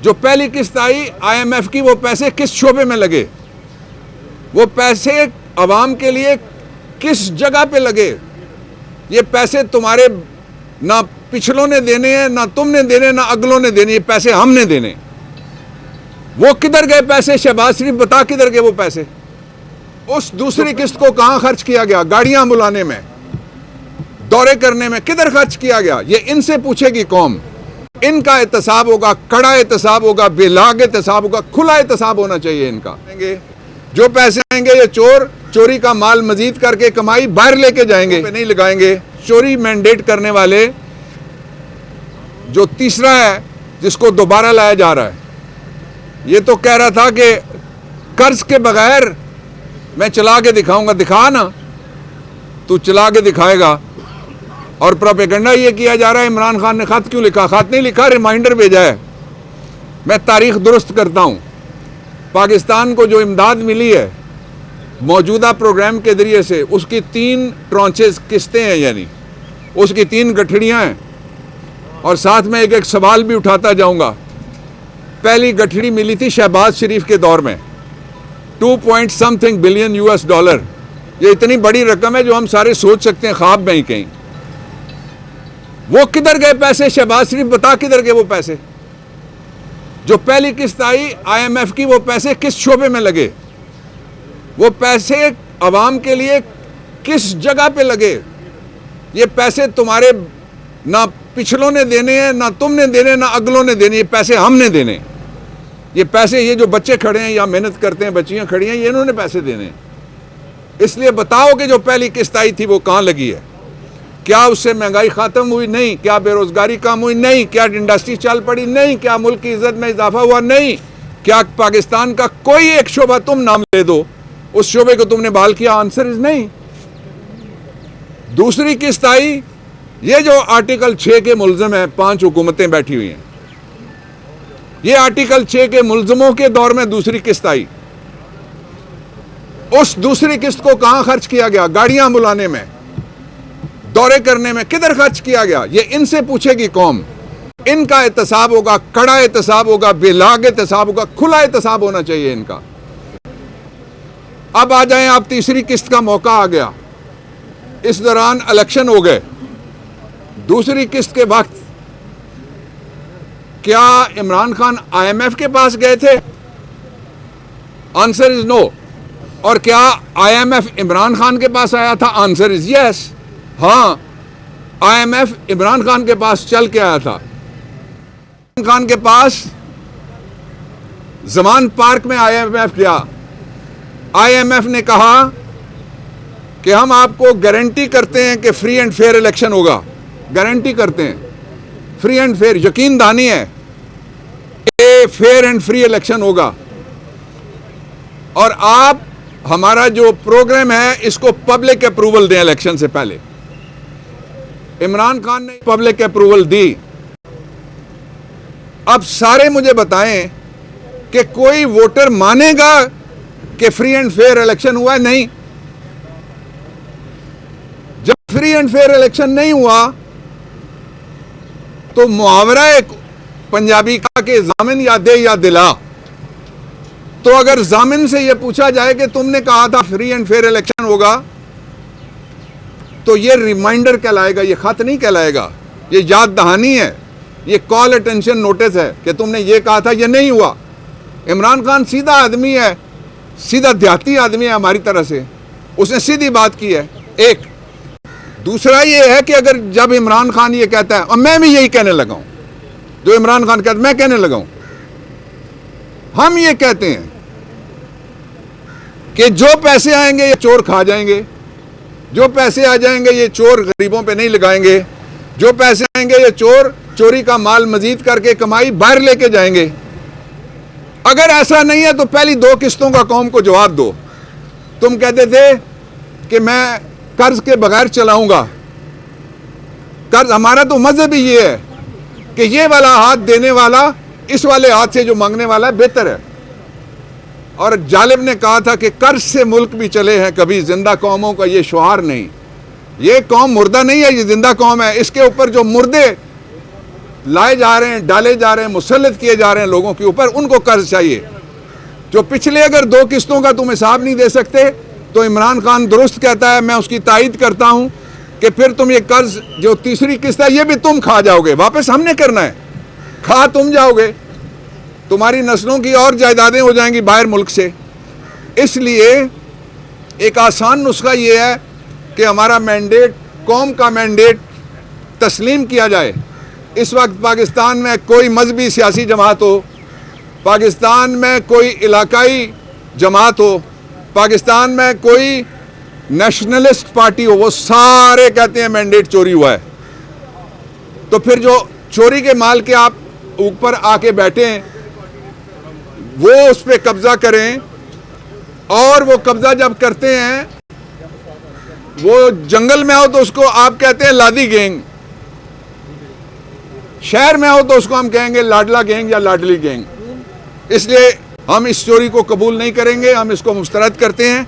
जो पहली किस्त आई IMF की, वो पैसे किस शोबे में लगे, वो पैसे अवाम के लिए किस जगह पे लगे। ये पैसे तुम्हारे ना पिछलों ने देने हैं, ना तुमने देने, ना अगलों ने देने, ये पैसे हमने देने। वो किधर गए पैसे? शहबाज शरीफ बता किधर गए वो पैसे? उस दूसरी किस्त को कहां खर्च किया गया? गाड़ियां बुलाने में, दौरे करने में किधर खर्च किया गया? ये इनसे पूछेगी कौम। इनका एहतसाब होगा, कड़ा एहतसाब होगा, बेलाग एहतसाब होगा, खुला एहतसाब होना चाहिए इनका। जो पैसे आएंगे ये चोरी का माल मजीद करके कमाई बाहर लेके जाएंगे, नहीं लगाएंगे। चोरी मैंडेट करने वाले जो तीसरा है जिसको दोबारा लाया जा रहा है, ये तो कह रहा था कि कर्ज के बगैर मैं चला के दिखाऊंगा। दिखा ना, तू चला के दिखाएगा। और प्रोपेगेंडा ये किया जा रहा है इमरान खान ने खत क्यों लिखा? खत नहीं लिखा, रिमाइंडर भेजा है। मैं तारीख दुरुस्त करता हूं। पाकिस्तान को जो इमदाद मिली है मौजूदा प्रोग्राम के जरिए से, उसकी 3 ट्रॉन्चेस किस्तें हैं, यानी उसकी 3 गठड़ियां हैं। और साथ में एक सवाल भी उठाता जाऊंगा। पहली गठड़ी मिली थी शहबाज शरीफ के दौर में, 2 बिलियन US डॉलर। ये इतनी बड़ी रकम है जो हम सारे सोच सकते हैं ख्वाब में ही कहीं। वो किधर गए पैसे? शहबाज शरीफ बता किधर गए वो पैसे? जो पहली किस्त आई IMF की, वो पैसे किस शोबे में लगे, वो पैसे अवाम के लिए किस जगह पे लगे। ये पैसे तुम्हारे ना पिछलों ने देने हैं, ना तुमने देने, ना अगलों ने देने, ये पैसे हमने देने। ये पैसे, ये जो बच्चे खड़े हैं या मेहनत करते हैं, बच्चियां खड़ी हैं, ये इन्होंने पैसे देने हैं। इसलिए बताओ कि जो पहली किस्त आई थी वो कहां लगी है? क्या उससे महंगाई खत्म हुई? नहीं। क्या बेरोजगारी कम हुई? नहीं। क्या इंडस्ट्री चल पड़ी? नहीं। क्या मुल्क की इज्जत में इजाफा हुआ? नहीं। क्या पाकिस्तान का कोई एक शोबा तुम नाम ले दो, उस शोबे को तुमने बहाल किया? आंसर इज नहीं। दूसरी किस्त आई, ये जो आर्टिकल 6 के मुल्जिम है, 5 हुकूमतें बैठी हुई हैं, ये आर्टिकल 6 के मुल्जिमों के दौर में दूसरी किस्त आई। उस दूसरी किस्त को कहां खर्च किया गया? गाड़ियां बुलाने में, दौरे करने में किधर खर्च किया गया? ये इनसे पूछेगी कौम। इनका एहतसाब होगा, कड़ा एहतसाब होगा, बेलाग एहतसाब होगा, खुला एहतसाब होना चाहिए इनका। अब आ जाएं आप, तीसरी किस्त का मौका आ गया। इस दौरान इलेक्शन हो गए। दूसरी किस्त के वक्त क्या इमरान खान IMF के पास गए थे? Answer is no. और क्या IMF इमरान खान के पास आया था? Answer is yes. हां, IMF इमरान खान के पास चल के आया था। इमरान खान के पास जमान पार्क में IMF गया। IMF ने कहा कि हम आपको गारंटी करते हैं कि फ्री एंड फेयर इलेक्शन होगा। गारंटी करते हैं, फ्री एंड फेयर, यकीन दहानी है कि फेयर एंड फ्री इलेक्शन होगा। और आप हमारा जो प्रोग्राम है इसको पब्लिक अप्रूवल दें इलेक्शन से पहले। इमरान खान ने पब्लिक अप्रूवल दी। अब सारे मुझे बताएं कि कोई वोटर मानेगा कि फ्री एंड फेयर इलेक्शन हुआ है? नहीं। जब फ्री एंड फेयर इलेक्शन नहीं हुआ तो मुहावरा एक पंजाबी का के जामिन या दे या दिला। तो अगर जामिन से यह पूछा जाए कि तुमने कहा था फ्री एंड फेयर इलेक्शन होगा, तो ये रिमाइंडर कहलाएगा, ये खत नहीं कहलाएगा, ये याद दहानी है, ये कॉल अटेंशन नोटिस है कि तुमने ये कहा था, ये नहीं हुआ। इमरान खान सीधा आदमी है, सीधा देहाती आदमी है हमारी तरह से, उसने सीधी बात की है। एक दूसरा ये है कि अगर जब इमरान खान ये कहता है, और मैं भी यही कहने लगा हूं, जो इमरान खान कहता है मैं कहने लगा हूं, हम ये कहते हैं कि जो पैसे आएंगे ये चोर खा जाएंगे, जो पैसे आ जाएंगे ये चोर गरीबों पे नहीं लगाएंगे, जो पैसे आएंगे ये चोर चोरी का माल मजीद करके कमाई बाहर लेके जाएंगे। अगर ऐसा नहीं है तो पहली 2 किस्तों का कौम को जवाब दो। तुम कहते थे कि मैं कर्ज के बगैर चलाऊंगा। कर्ज, हमारा तो मजहब ही ये है कि ये वाला हाथ देने वाला इस वाले हाथ से जो मांगने वाला है बेहतर है। और जालिब ने कहा था कि कर्ज से मुल्क भी चले हैं कभी, जिंदा कौमों का ये शुआर नहीं। ये कौम मुर्दा नहीं है, ये जिंदा कौम है। इसके ऊपर जो मुर्दे लाए जा रहे हैं, डाले जा रहे हैं, मुसल्लत किए जा रहे हैं लोगों के ऊपर, उनको कर्ज चाहिए। जो पिछले अगर 2 किस्तों का तुम हिसाब नहीं दे सकते तो इमरान खान दुरुस्त कहता है, मैं उसकी तायद करता हूं कि फिर तुम ये कर्ज जो तीसरी किस्त है ये भी तुम खा जाओगे, वापस हमने करना है, खा तुम जाओगे, तुम्हारी नस्लों की और जायदादें हो जाएंगी बाहर मुल्क से। इसलिए एक आसान नुस्खा ये है कि हमारा मैंडेट, कौम का मैंडेट तस्लीम किया जाए। इस वक्त पाकिस्तान में कोई मजहबी सियासी जमात हो, पाकिस्तान में कोई इलाकाई जमात हो, पाकिस्तान में कोई नेशनलिस्ट पार्टी हो, वो सारे कहते हैं मैंडेट चोरी हुआ है। तो फिर जो चोरी के माल के आप ऊपर आके बैठे हैं वो उस पर कब्जा करें, और वो कब्जा जब करते हैं वो जंगल में हो तो उसको आप कहते हैं लादी गैंग, शहर में हो तो उसको हम कहेंगे लाडला गैंग या लाडली गैंग। इसलिए हम इस चोरी को कबूल नहीं करेंगे, हम इसको मुस्तरद करते हैं।